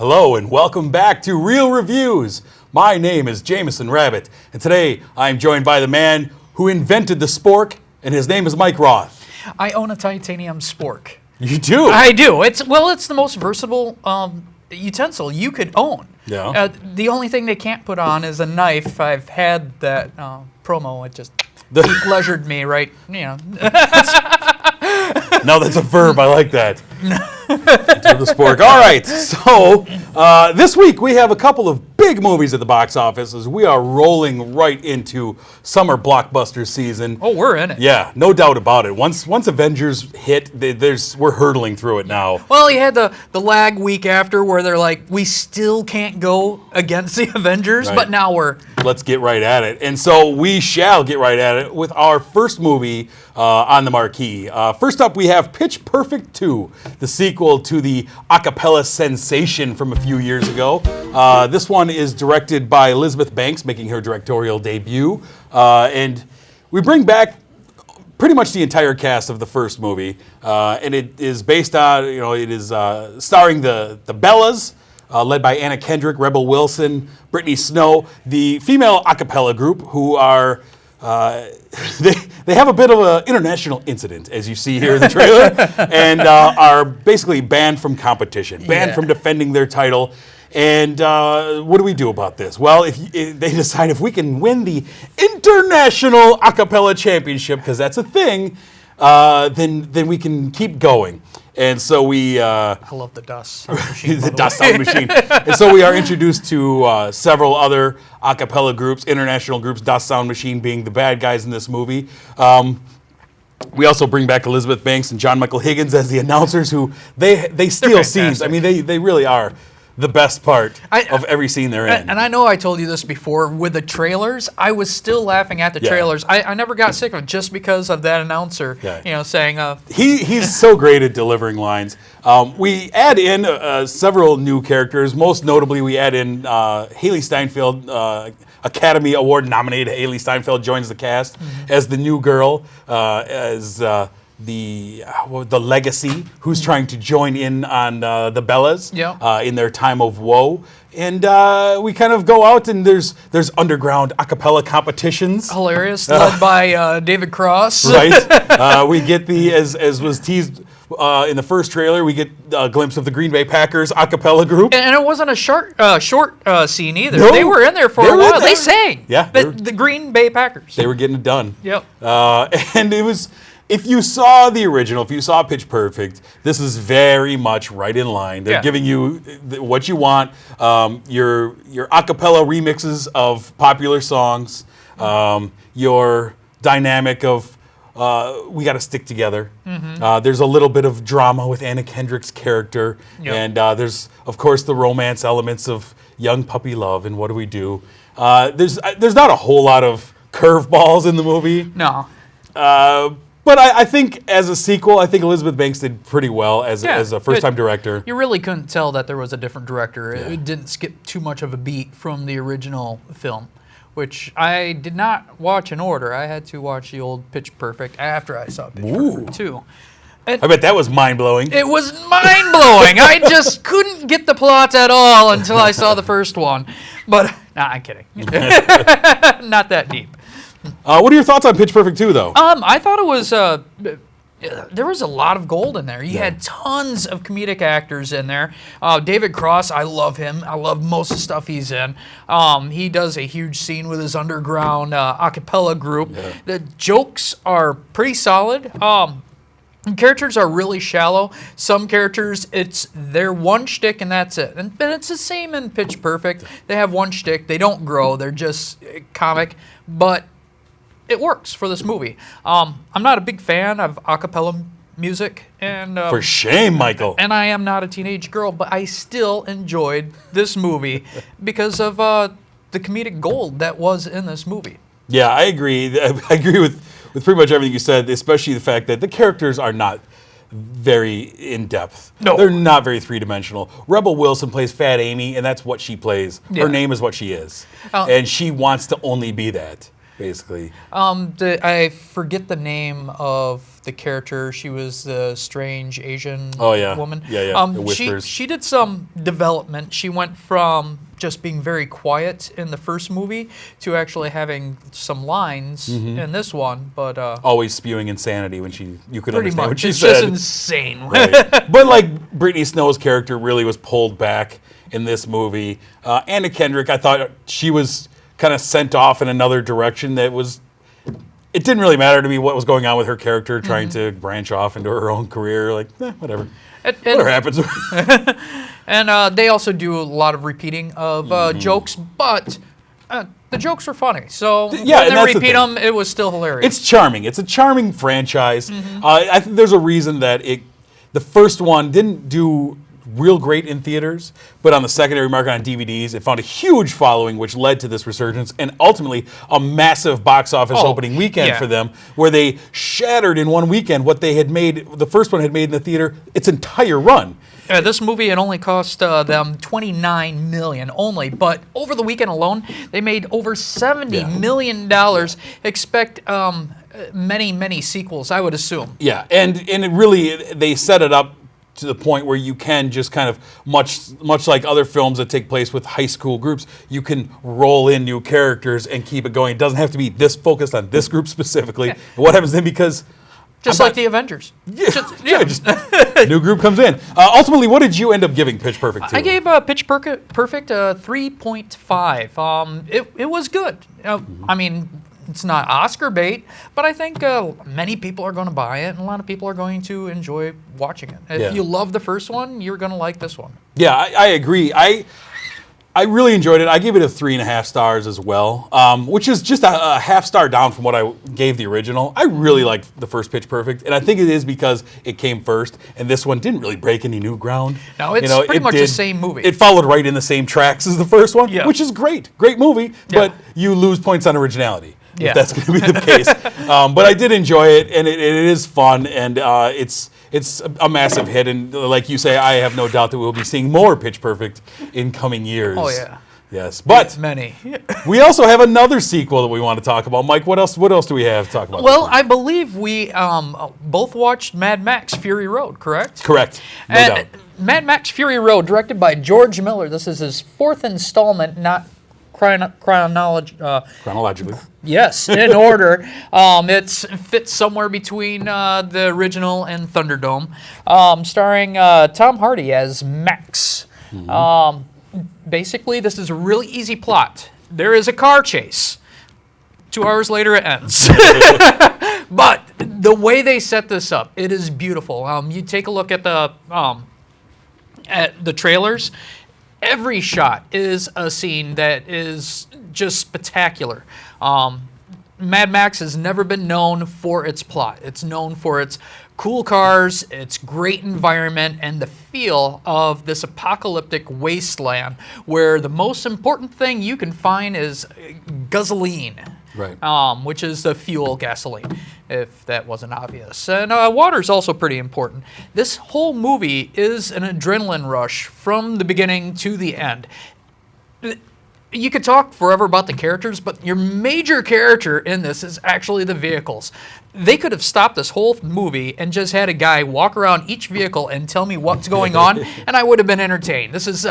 Hello and welcome back to Real Reviews. My name is Jameson Rabbit, and today I'm joined by the man who invented the spork, and his name is Mike Roth. I own a titanium spork. You do? I do. It's the most versatile utensil you could own. Yeah. The only thing they can't put on is a knife. I've had that promo. It just pleasured me, right? You know. No, that's a verb. I like that. Into the spork. All right. So this week we have a couple of big movies at the box office as we are rolling right into summer blockbuster season. Oh, we're in it. Yeah, no doubt about it. Once Avengers hit, we're hurtling through it now. Well, you had the lag week after where they're like, we still can't go against the Avengers, Right. but now we're... Let's get right at it. And so we shall get right at it with our first movie on the marquee. First up, we have Pitch Perfect 2, the sequel to the a cappella sensation from a few years ago. This one is directed by Elizabeth Banks, making her directorial debut. And we bring back pretty much the entire cast of the first movie. And it is based on, it is starring the Bellas, led by Anna Kendrick, Rebel Wilson, Brittany Snow, the female a cappella group who are... they have a bit of an international incident, as you see here in the trailer, and are basically banned from competition, banned from defending their title. And what do we do about this? Well, if they decide if we can win the International A Cappella Championship, because that's a thing, then we can keep going. And so we... I love the dust sound machine. the dust sound machine. And so we are introduced to several other a cappella groups, international groups, Dust Sound Machine being the bad guys in this movie. We also bring back Elizabeth Banks and John Michael Higgins as the announcers who they steal scenes. I mean, they really are the best part of every scene they're in. And I know I told you this before, with the trailers, I was still laughing at the trailers. I never got sick of it just because of that announcer, saying... He's so great at delivering lines. We add in several new characters. Most notably, we add in Haley Steinfeld, Academy Award nominated Haley Steinfeld joins the cast as the new girl, as... the legacy who's trying to join in on the Bellas in their time of woe. And we kind of go out and there's underground a cappella competitions. Hilarious, led by David Cross. Right. We get as was teased in the first trailer, we get a glimpse of the Green Bay Packers a cappella group. And it wasn't a short scene either. No, they were in there for a while. They sang. Yeah. The Green Bay Packers. They were getting it done. Yep. And it was... If you saw the original, if you saw Pitch Perfect, this is very much right in line. They're giving you what you want, your a cappella remixes of popular songs, your dynamic of we got to stick together. There's a little bit of drama with Anna Kendrick's character, and there's, of course, the romance elements of young puppy love and what do we do. There's not a whole lot of curveballs in the movie. No. But I think as a sequel, I think Elizabeth Banks did pretty well as a first-time director. You really couldn't tell that there was a different director. It didn't skip too much of a beat from the original film, which I did not watch in order. I had to watch the old Pitch Perfect after I saw Pitch Perfect 2. I bet that was mind-blowing. It was mind-blowing. I just couldn't get the plot at all until I saw the first one. But, nah, I'm kidding. Not that deep. What are your thoughts on Pitch Perfect 2, though? I thought it was there was a lot of gold in there. You had tons of comedic actors in there. David Cross, I love him. I love most of the stuff he's in. He does a huge scene with his underground a cappella group. The jokes are pretty solid. Characters are really shallow. Some characters, it's their one shtick and that's it. And it's the same in Pitch Perfect. They have one shtick. They don't grow. They're just comic. But it works for this movie. I'm not a big fan of a cappella music. And for shame, Michael. And I am not a teenage girl, but I still enjoyed this movie because of the comedic gold that was in this movie. Yeah, I agree. I agree with pretty much everything you said, especially the fact that the characters are not very in-depth. No. They're not very three-dimensional. Rebel Wilson plays Fat Amy, and that's what she plays. Her name is what she is. And she wants to only be that. basically. I forget the name of the character. She was the strange Asian woman. Yeah. The Whispers. She did some development. She went from just being very quiet in the first movie to actually having some lines in this one. But always spewing insanity when you could pretty understand much, what she it's said. just insane. Right. But like Brittany Snow's character really was pulled back in this movie. Anna Kendrick, I thought she was kind of sent off in another direction that was. It didn't really matter to me what was going on with her character, trying to branch off into her own career. Like, whatever. Whatever happens. And they also do a lot of repeating of jokes, but the jokes were funny. So when they repeat them, it was still hilarious. It's charming. It's a charming franchise. I think there's a reason that the first one didn't do real great in theaters, but on the secondary market on DVDs, it found a huge following, which led to this resurgence and ultimately a massive box office opening weekend for them, where they shattered in one weekend what they had made, the first one had made in the theater, its entire run. This movie, it only cost them $29 million only, but over the weekend alone, they made over $70 million. Expect many, many sequels, I would assume. Yeah, and it really, they set it up to the point where you can just kind of, much like other films that take place with high school groups, you can roll in new characters and keep it going. It doesn't have to be this focused on this group specifically. And what happens then, because... Just like the Avengers. Just new group comes in. Ultimately, what did you end up giving Pitch Perfect to? I gave Pitch Perfect a 3.5. It was good. I mean, it's not Oscar bait, but I think many people are going to buy it, and a lot of people are going to enjoy watching it. If you love the first one, you're going to like this one. Yeah, I agree. I really enjoyed it. I gave it a 3.5 stars as well, which is just a half star down from what I gave the original. I really liked the first Pitch Perfect, and I think it is because it came first, and this one didn't really break any new ground. No, it's pretty much the same movie. It followed right in the same tracks as the first one, which is great. Great movie, but you lose points on originality. If that's going to be the case. But I did enjoy it, and it is fun, and it's a massive hit. And like you say, I have no doubt that we'll be seeing more Pitch Perfect in coming years. Oh, yeah. Yes, but many. We also have another sequel that we want to talk about. Mike, what else do we have to talk about? Well, I believe we both watched Mad Max Fury Road, correct? Correct. No doubt. Mad Max Fury Road, directed by George Miller. This is his fourth installment, not chronologically. Yes, in order. It fits somewhere between the original and Thunderdome, starring Tom Hardy as Max. Basically, this is a really easy plot. There is a car chase. 2 hours later, it ends. But the way they set this up, it is beautiful. You take a look at the trailers. Every shot is a scene that is just spectacular. Mad Max has never been known for its plot. It's known for its cool cars, its great environment, and the feel of this apocalyptic wasteland where the most important thing you can find is gasoline. Right. Which is the fuel gasoline, if that wasn't obvious. And water is also pretty important. This whole movie is an adrenaline rush from the beginning to the end. You could talk forever about the characters, but your major character in this is actually the vehicles. They could have stopped this whole movie and just had a guy walk around each vehicle and tell me what's going on, and I would have been entertained. This is...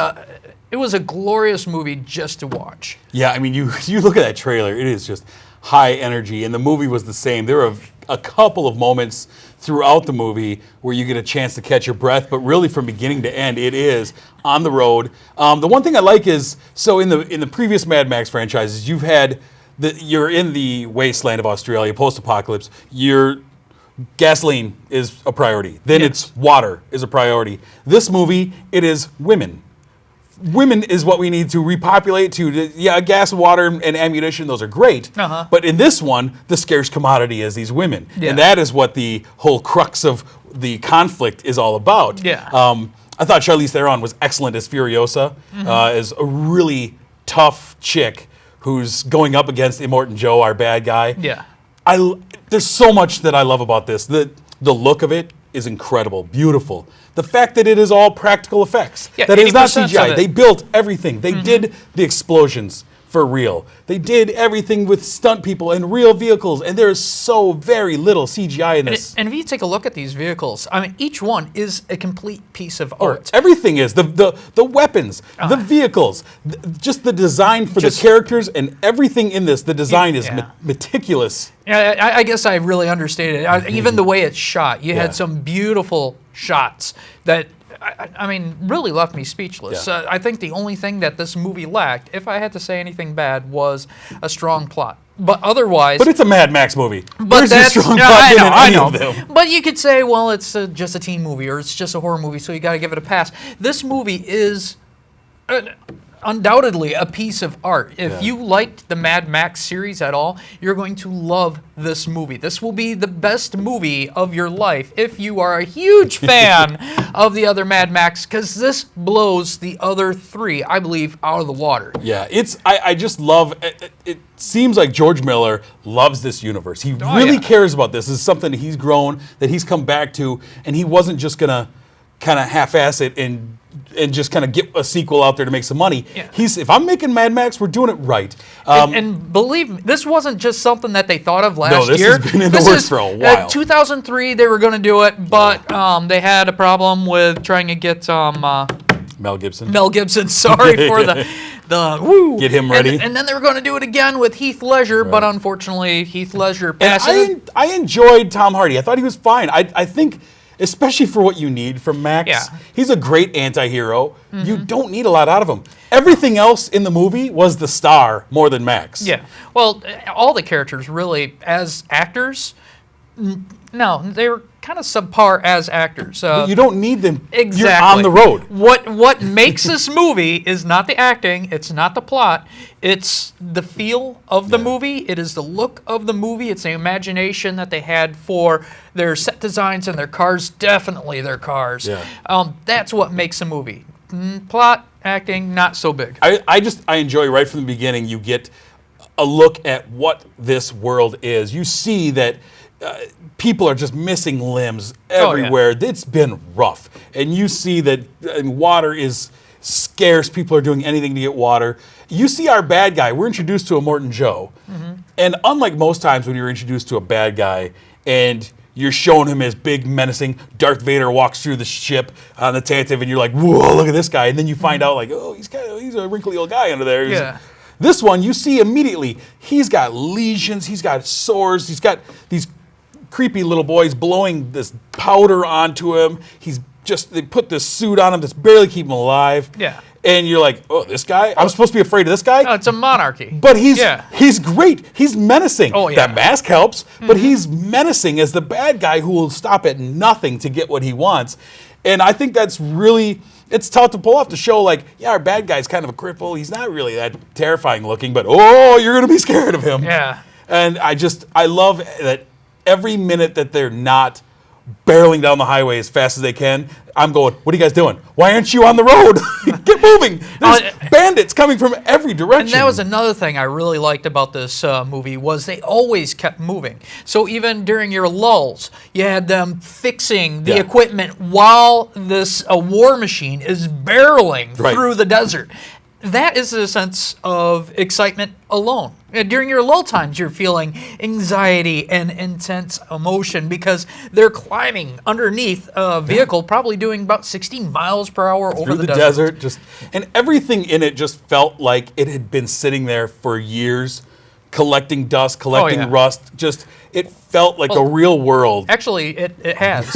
It was a glorious movie just to watch. Yeah, I mean, you look at that trailer, it is just high energy, and the movie was the same. There were a couple of moments throughout the movie where you get a chance to catch your breath, but really from beginning to end, it is on the road. The one thing I like is, so in the previous Mad Max franchises, you've had, you're in the wasteland of Australia, post-apocalypse, gasoline is a priority. Then it's water is a priority. This movie, it is women. Women is what we need to repopulate gas, water, and ammunition, those are great. But in this one, the scarce commodity is these women. And that is what the whole crux of the conflict is all about. I thought Charlize Theron was excellent as Furiosa, as a really tough chick who's going up against Immortan Joe, our bad guy. There's so much that I love about this. The look of it is incredible, beautiful. The fact that it is all practical effects, that it is not CGI. They built everything. They did the explosions for real. They did everything with stunt people and real vehicles, and there's so very little CGI in this. And if you take a look at these vehicles, I mean, each one is a complete piece of art. Everything is the weapons, the vehicles, just the design for the characters and everything in this. The design is meticulous. Yeah, I guess I really understated it. Even the way it's shot, you had some beautiful shots that, I mean, really left me speechless. Yeah. I think the only thing that this movie lacked, if I had to say anything bad, was a strong plot. But otherwise, But it's a Mad Max movie. but There's a that's strong yeah, plot in I any know. of them. But you could say, well, it's just a teen movie or it's just a horror movie, so you got to give it a pass. This movie is undoubtedly a piece of art. If you liked the Mad Max series at all, you're going to love this movie. This will be the best movie of your life if you are a huge fan of the other Mad Max, because this blows the other three, I believe, out of the water. Yeah, I just love it. It seems like George Miller loves this universe. He really cares about this. This is something that he's grown, that he's come back to, and he wasn't just gonna kind of half-ass it and just kind of get a sequel out there to make some money. Yeah. If I'm making Mad Max, we're doing it right. And believe me, this wasn't just something that they thought of last this year. has been in the works for a while. 2003, they were going to do it, but they had a problem with trying to get Mel Gibson. Mel Gibson. Sorry for the woo. Get him ready. And then they were going to do it again with Heath Ledger, but unfortunately, Heath Ledger And passed. I enjoyed Tom Hardy. I thought he was fine. I think, especially for what you need from Max, he's a great anti-hero. You don't need a lot out of him. Everything else in the movie was the star more than Max. Yeah. Well, all the characters really, as actors, no, they were kind of subpar as actors. You don't need them. Exactly. You're on the road. What makes this movie is not the acting, it's not the plot, it's the feel of the movie, it is the look of the movie, it's the imagination that they had for their set designs and their cars, definitely their cars. Yeah. That's what makes a movie. Plot, acting, not so big. I enjoy right from the beginning. You get a look at what this world is. You see that people are just missing limbs everywhere. It's been rough. And you see that water is scarce. People are doing anything to get water. You see our bad guy. We're introduced to a Morton Joe. And unlike most times when you're introduced to a bad guy and you're showing him as big, menacing, Darth Vader walks through the ship on the Tantive and you're like, whoa, look at this guy. And then you find out like, oh, he's a wrinkly old guy under there. This one, you see immediately, he's got lesions, he's got sores, he's got these creepy little boys blowing this powder onto him. They put this suit on him that's barely keeping him alive. Yeah. And you're like, oh, this guy? I'm supposed to be afraid of this guy? No, it's a monarchy. But he's great. He's menacing. Oh, yeah. That mask helps, but he's menacing as the bad guy who will stop at nothing to get what he wants. And I think that's really, it's tough to pull off to show like, yeah, our bad guy's kind of a cripple. He's not really that terrifying looking, but oh, you're going to be scared of him. Yeah. And I love that every minute that they're not barreling down the highway as fast as they can, I'm going, what are you guys doing? Why aren't you on the road? Get moving. There's bandits coming from every direction. And that was another thing I really liked about this movie was they always kept moving. So even during your lulls, you had them fixing the equipment while this war machine is barreling through the desert. That is a sense of excitement alone. During your lull times, you're feeling anxiety and intense emotion because they're climbing underneath a vehicle, probably doing about 60 miles per hour over the desert. And everything in it just felt like it had been sitting there for years, collecting dust, collecting rust. It felt like a real world. Actually, it has.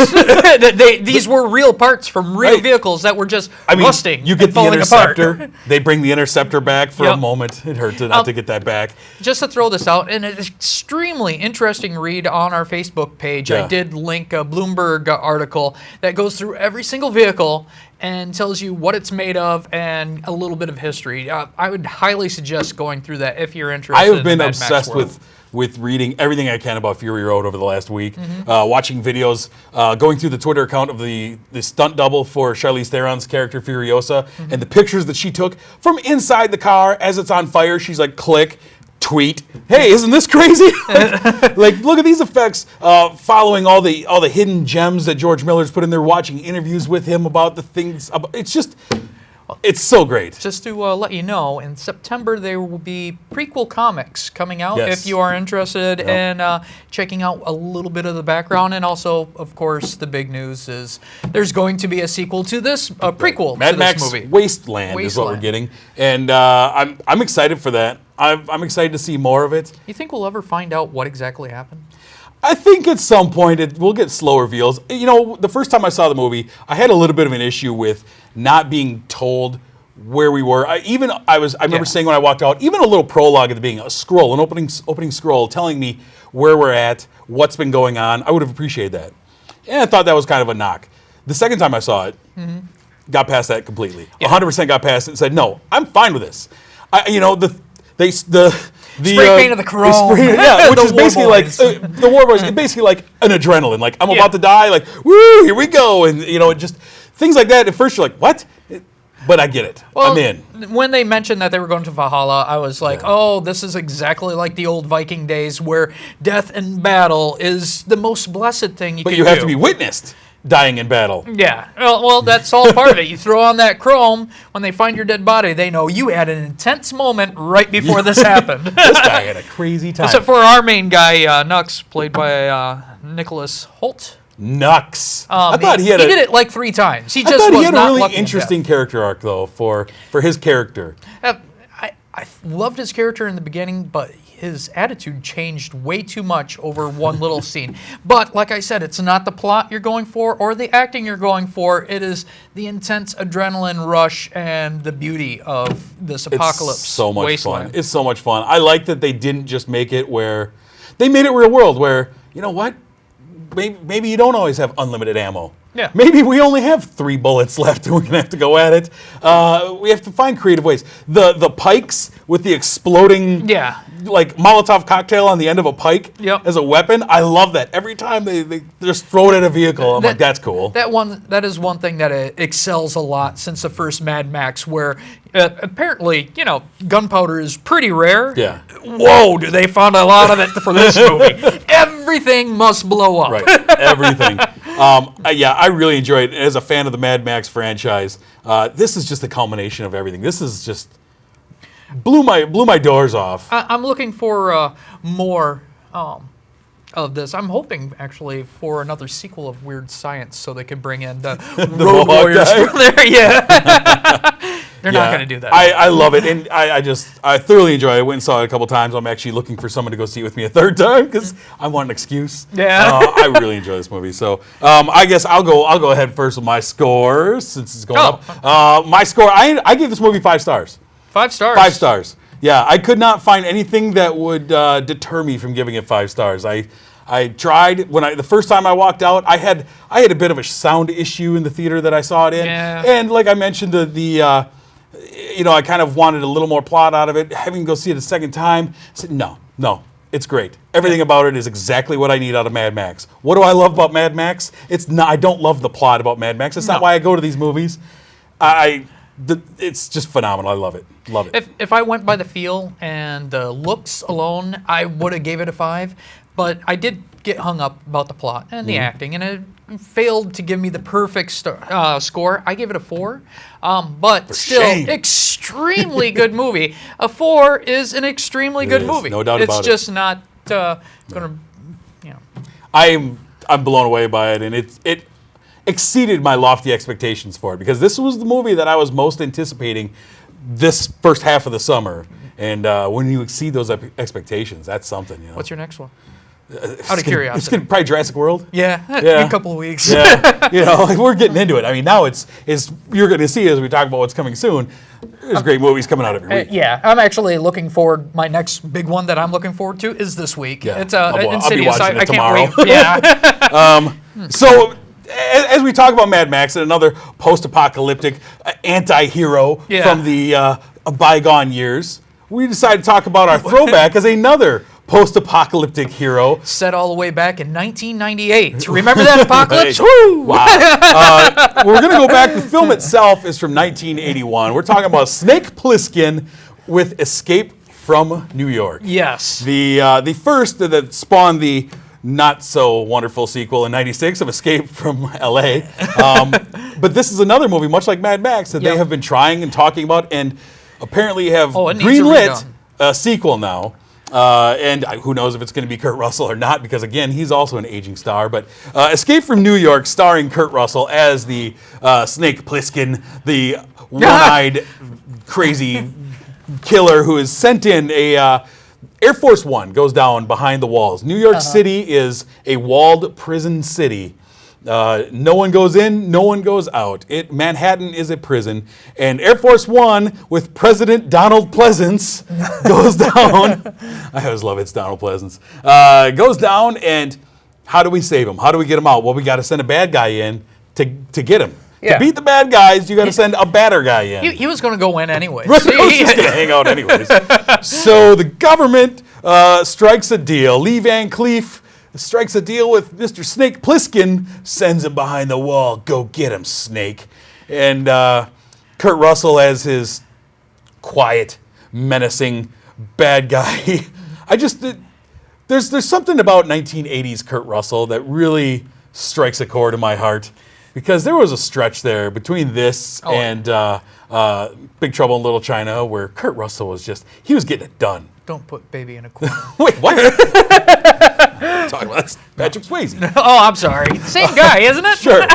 These were real parts from real vehicles that were just rusting. You get and the falling Interceptor. apart. They bring the Interceptor back for a moment. It hurt not to get that back. Just to throw this out, and an extremely interesting read on our Facebook page. I did link a Bloomberg article that goes through every single vehicle and tells you what it's made of and a little bit of history. I would highly suggest going through that if you're interested. I have been in the Mad Max obsessed world. with reading everything I can about Fury Road over the last week, watching videos, going through the Twitter account of the stunt double for Charlize Theron's character Furiosa, and the pictures that she took from inside the car as it's on fire. She's like, click, tweet, hey, isn't this crazy? like, look at these effects. Following all the hidden gems that George Miller's put in there, watching interviews with him about the things. It's just... It's so great. Just to let you know, in September there will be prequel comics coming out Yes. if you are interested in checking out a little bit of the background. And also, of course, the big news is there's going to be a sequel to this, a prequel Mad to Max this movie. Wasteland is what we're Wasteland. getting, and I'm excited for that. I'm excited to see more of it. You think we'll ever find out what exactly happened? I think at some point we'll get slow reveals. You know, the first time I saw the movie, I had a little bit of an issue with not being told where we were. I remember saying when I walked out, even a little prologue at the beginning, a scroll, an opening scroll telling me where we're at, what's been going on. I would have appreciated that. And I thought that was kind of a knock. The second time I saw it, got past that completely. 100% got past it and said, no, I'm fine with this. The Spray paint of the chrome. Which The is basically War like Boys. the War Boys. It's basically like an adrenaline. Like I'm about to die. Like woo, here we go, and just things like that. At first you're like, what? But I get it. Well, I'm in. When they mentioned that they were going to Valhalla, I was like, oh, this is exactly like the old Viking days where death in battle is the most blessed thing you can But do. you have to be witnessed dying in battle. Yeah, well, that's all part of it. You throw on that chrome, when they find your dead body, they know you had an intense moment right before this happened. This guy had a crazy time. Except for our main guy, Nux, played by Nicholas Holt. Nux. I thought he had did it like 3 times. He I just thought was he had a not really lucky in interesting character arc though for his character. death. I loved his character in the beginning, but his attitude changed way too much over one little scene. But like I said, it's not the plot you're going for or the acting you're going for. It is the intense adrenaline rush and the beauty of this apocalypse It's so much wasteland. fun. It's so much fun. I like that they didn't just make it where they made it real world where, you know what? Maybe you don't always have unlimited ammo. Yeah. Maybe we only have 3 bullets left and we're going to have to go at it. We have to find creative ways. The pikes with the exploding like Molotov cocktail on the end of a pike as a weapon. I love that. Every time they just throw it at a vehicle, I'm like, that's cool. That is one thing that excels a lot since the first Mad Max, where apparently, gunpowder is pretty rare. Yeah. Whoa, do they found a lot of it for this movie. Everything must blow up. Right, everything. I really enjoyed it. As a fan of the Mad Max franchise, this is just the culmination of everything. This is just blew my doors off. I'm looking for more of this. I'm hoping actually for another sequel of Weird Science, so they can bring in the Road Mohawk Warriors guy? from there. Yeah, they're not going to do that. I love it, and I thoroughly enjoy it. I went and saw it a couple times. I'm actually looking for someone to go see it with me a third time because I want an excuse. Yeah. I really enjoy this movie. So I guess I'll go ahead first with my scores since it's going up. My score, I gave this movie 5 stars. 5 stars. 5 stars. Yeah, I could not find anything that would deter me from giving it 5 stars. I tried the first time I walked out. I had a bit of a sound issue in the theater that I saw it in, and like I mentioned, I kind of wanted a little more plot out of it. Having to go see it a second time, I said no, it's great. Everything about it is exactly what I need out of Mad Max. What do I love about Mad Max? I don't love the plot about Mad Max. It's not why I go to these movies. It's just phenomenal. I love it. Love it. If I went by the feel and the looks alone, I would have gave it a 5. But I did get hung up about the plot and the acting, and it failed to give me the perfect score. I gave it a 4, but still, shame. Extremely good movie. A 4 is an extremely good is, movie. no doubt about it. It's just not going to, I'm blown away by it, and it exceeded my lofty expectations for it because this was the movie that I was most anticipating this first half of the summer. And when you exceed those expectations, that's something. What's your next one? Out of curiosity. It's gonna probably Jurassic World. Yeah, in a couple of weeks. Yeah, we're getting into it. I mean, now it's you're going to see as we talk about what's coming soon. There's great movies coming out every week. Yeah, I'm actually looking forward. My next big one that I'm looking forward to is this week. Yeah. It's I'll be Insidious. watching it I tomorrow. can't wait. Yeah. So, as we talk about Mad Max and another post-apocalyptic anti-hero from the bygone years, we decided to talk about our throwback as another post-apocalyptic hero. Set all the way back in 1998. Remember that apocalypse? Hey. Woo! Wow. We're going to go back. The film itself is from 1981. We're talking about Snake Plissken with Escape from New York. Yes. The first that spawned the not so wonderful sequel in '96 of Escape from L.A. But this is another movie, much like Mad Max, that they Yep. have been trying and talking about, and apparently have Oh, it needs a greenlit redone. a sequel now. And who knows if it's going to be Kurt Russell or not, because again, he's also an aging star. But Escape from New York, starring Kurt Russell as the Snake Plissken, the one-eyed crazy killer who is sent in a Air Force One goes down behind the walls. New York City is a walled prison city. No one goes in, no one goes out. Manhattan is a prison, and Air Force One with President Donald Pleasance goes down. I always love it's Donald Pleasance. Goes down, and how do we save him? How do we get him out? Well, we got to send a bad guy in to get him. Yeah. To beat the bad guys, you got to send a badder guy in. He was going to go in anyway. Right, I was just gonna hang out anyways. So the government strikes a deal. Lee Van Cleef strikes a deal with Mr. Snake Plissken, sends him behind the wall. Go get him, Snake. And Kurt Russell as his quiet, menacing bad guy. There's something about 1980s Kurt Russell that really strikes a chord in my heart. Because there was a stretch there between this and Big Trouble in Little China where Kurt Russell was he was getting it done. Don't put baby in a corner. Wait, what? Talking about that's Patrick Swayze. Oh, I'm sorry. Same guy, isn't it? Sure.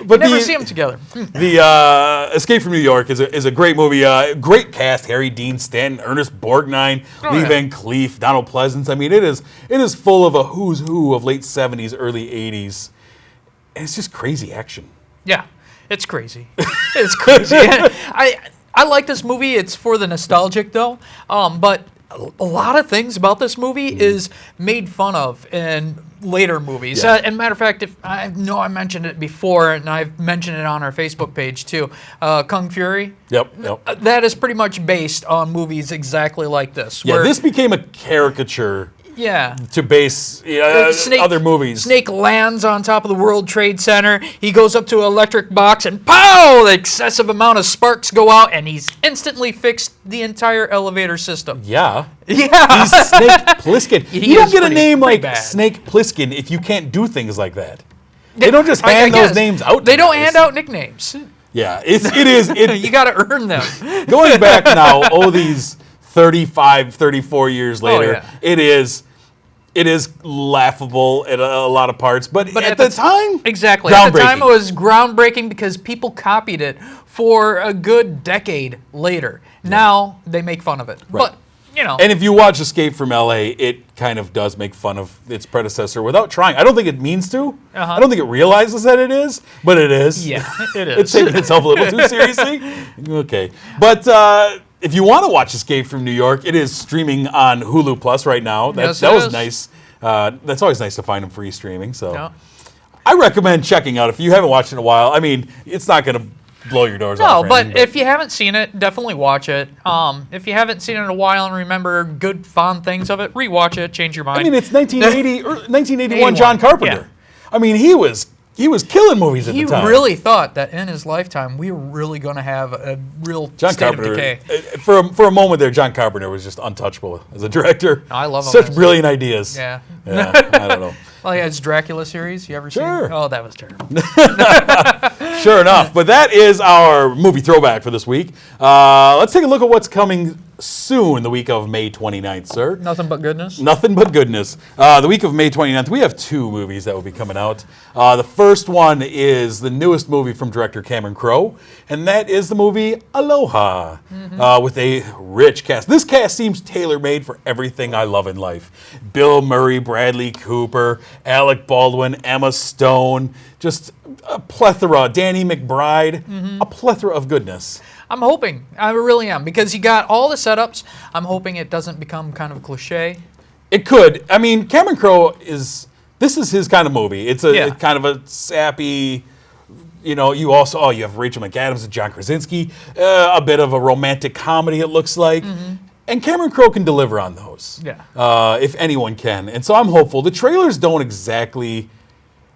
But Never see them together. The Escape from New York is a great movie. Great cast: Harry Dean Stanton, Ernest Borgnine, Lee yeah. Van Cleef, Donald Pleasance. I mean, it is full of a who's who of late '70s, early '80s. And it's just crazy action. Yeah, it's crazy. It's crazy. I like this movie. It's for the nostalgic, though. But a lot of things about this movie is made fun of in later movies. Yeah. And matter of fact, if I know I mentioned it before, and I've mentioned it on our Facebook page too. Kung Fury. Yep. That is pretty much based on movies exactly like this. Yeah, where, this became a caricature yeah. to base other movies. Snake lands on top of the World Trade Center. He goes up to an electric box and pow! The excessive amount of sparks go out, and he's instantly fixed the entire elevator system. Yeah. Yeah. He's Snake Plissken. He You don't is get a pretty- name pretty like bad. Snake Plissken if you can't do things like that. They don't just I hand those guess. names out. They to don't guys. hand out nicknames. Yeah, it is. You got to earn them. Going back now, these 35, 34 years later, yeah. it is laughable at a lot of parts, but at the time, Exactly. At the time, it groundbreaking. was groundbreaking because people copied it for a good decade later. Now they make fun of it. Right. But, you know. And if you watch Escape from L.A., it kind of does make fun of its predecessor without trying. I don't think it means to. I don't think it realizes that it is, but it is. Yeah, it is. It's taking itself a little too seriously. Okay. But if you want to watch Escape from New York, it is streaming on Hulu Plus right now. Yes, that it was is. nice. That's always nice to find them free streaming. So Yeah. I recommend checking out if you haven't watched it in a while. I mean, it's not going to blow your doors off. No, or but anything, if you haven't seen it, definitely watch it. If you haven't seen it in a while and remember good, fond things of it, rewatch it, change your mind. I mean, it's 1980 or 1981 81, John Carpenter. I mean, he was killing movies at he the time. really thought that in his lifetime we were really going to have a real John state Carpenter. of decay. For a moment there, John Carpenter was just untouchable as a director. I love him Such as- brilliant ideas. Yeah. Yeah, I don't know. Well, yeah, his Dracula series. You ever Sure. seen? Oh, that was terrible. Sure enough. But that is our movie throwback for this week. Let's take a look at what's coming soon, the week of May 29th, sir. Nothing but goodness. Nothing but goodness. The week of May 29th, we have two movies that will be coming out. The first one is the newest movie from director Cameron Crowe, and that is the movie Aloha, with a rich cast. This cast seems tailor-made for everything I love in life. Bill Murray, Bradley Cooper, Alec Baldwin, Emma Stone, just a plethora, Danny McBride, a plethora of goodness. I'm hoping. I really am. Because you got all the setups. I'm hoping it doesn't become kind of cliche. It could. I mean, Cameron Crowe this is his kind of movie. It's Yeah. kind of a sappy, you have Rachel McAdams and John Krasinski, a bit of a romantic comedy, it looks like. And Cameron Crowe can deliver on those. Yeah. If anyone can. And so I'm hopeful. The trailers don't exactly,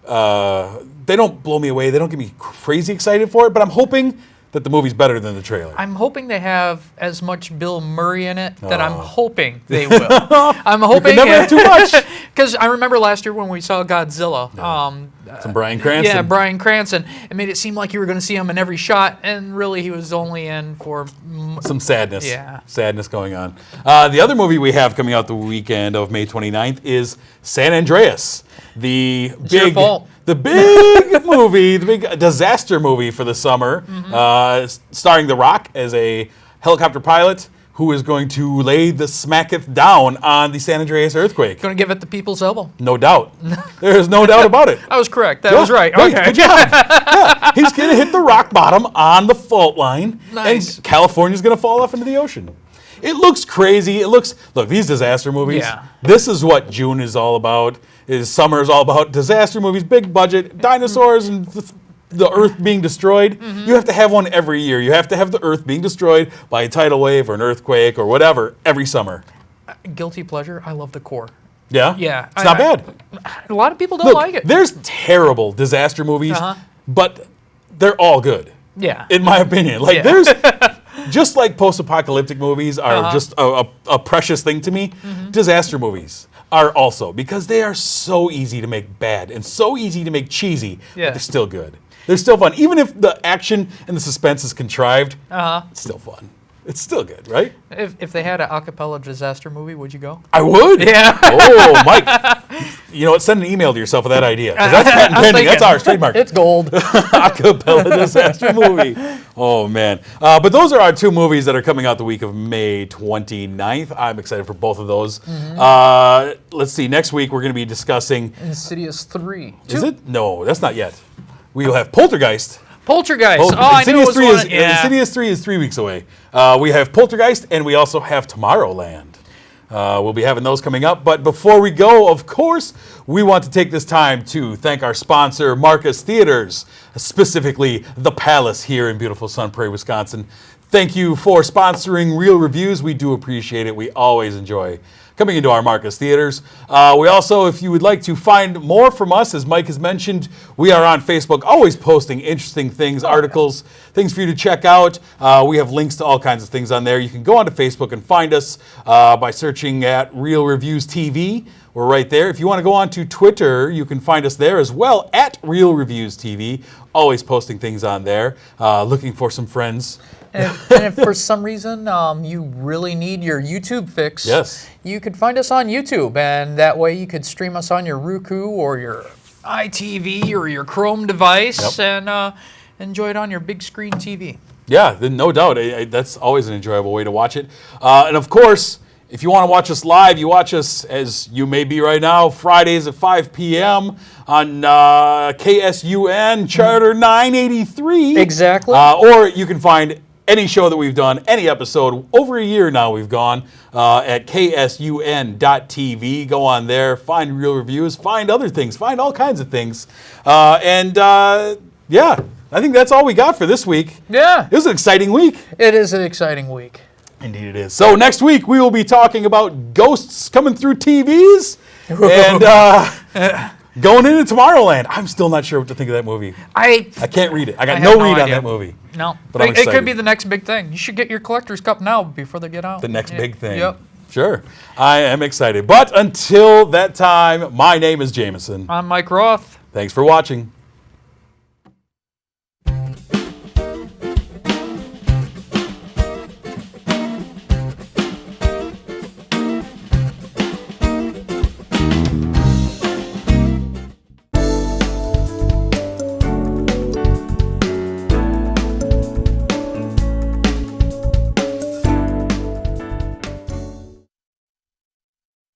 they don't blow me away. They don't get me crazy excited for it, but I'm hoping that the movie's better than the trailer. I'm hoping they have as much Bill Murray in it that I'm hoping they will. I'm hoping never have too much. Because I remember last year when we saw Godzilla. Some Bryan Cranston. Yeah, Bryan Cranston. It made it seem like you were going to see him in every shot, and really he was only in for some sadness. Yeah. Sadness going on. The other movie we have coming out the weekend of May 29th is San Andreas. The your fault. The big movie, the big disaster movie for the summer, starring The Rock as a helicopter pilot who is going to lay the smacketh down on the San Andreas earthquake. Going to give it the people's elbow. No doubt. There is no doubt about it. I was correct. That was right. Great, Okay. good job. Yeah, he's going to hit the rock bottom on the fault line, Nice. and California's going to fall off into the ocean. It looks crazy. Look, these disaster movies, Yeah. this is what June is all about. Summer is all about disaster movies, big budget, dinosaurs, and the Earth being destroyed. You have to have one every year. You have to have the Earth being destroyed by a tidal wave or an earthquake or whatever every summer. Guilty pleasure. I love The Core. Yeah? Yeah. It's not bad. A lot of people don't Look, like it. there's terrible disaster movies, Uh-huh. but they're all good. Yeah. In my opinion. Like, Yeah. there's, just like post-apocalyptic movies are just a precious thing to me, disaster movies are also, because they are so easy to make bad and so easy to make cheesy, Yeah. but they're still good. They're still fun. Even if the action and the suspense is contrived, it's still fun. It's still good, right? If they had an acapella disaster movie, would you go? I would. Yeah. Oh, Mike. You know what? Send an email to yourself with that idea. 'Cause that's patent pending. That's ours, trademark. It's gold. Acapella disaster movie. Oh, man. But those are our two movies that are coming out the week of May 29th. I'm excited for both of those. Let's see. Next week, we're going to be discussing... Insidious 3. Is it? No, that's not yet. We'll have Poltergeist. Poltergeist. I knew it was one. Insidious 3 is 3 weeks away. We have Poltergeist, and we also have Tomorrowland. We'll be having those coming up. But before we go, of course, we want to take this time to thank our sponsor, Marcus Theaters, specifically The Palace here in beautiful Sun Prairie, Wisconsin. Thank you for sponsoring Real Reviews. We do appreciate it. We always enjoy coming into our Marcus Theaters. We also, if you would like to find more from us, as Mike has mentioned, we are on Facebook, always posting interesting things, articles, things for you to check out. We have links to all kinds of things on there. You can go onto Facebook and find us by searching at Real Reviews TV. We're right there. If you want to go on to Twitter, you can find us there as well, at Real Reviews TV. Always posting things on there, looking for some friends. And if for some reason you really need your YouTube fix, Yes. you could find us on YouTube, and that way you could stream us on your Roku or your iTV or your Chrome device and enjoy it on your big screen TV. Yeah, no doubt. That's always an enjoyable way to watch it. And of course, if you want to watch us live, you watch us, as you may be right now, Fridays at 5 p.m. on KSUN Charter 983. Exactly. Or you can find any show that we've done, any episode, over a year now we've gone, at ksun.tv. Go on there, find Real Reviews, find other things, find all kinds of things. Yeah, I think that's all we got for this week. Yeah. It was an exciting week. It is an exciting week. Indeed it is. So next week we will be talking about ghosts coming through TVs and going into Tomorrowland. I'm still not sure what to think of that movie. I can't read it. I got I no have no read on idea. that movie. No. But I'm It could excited. be the next big thing. You should get your collector's cup now before they get out. The next big thing. Yep. Sure. I am excited. But until that time, my name is Jameson. I'm Mike Roth. Thanks for watching.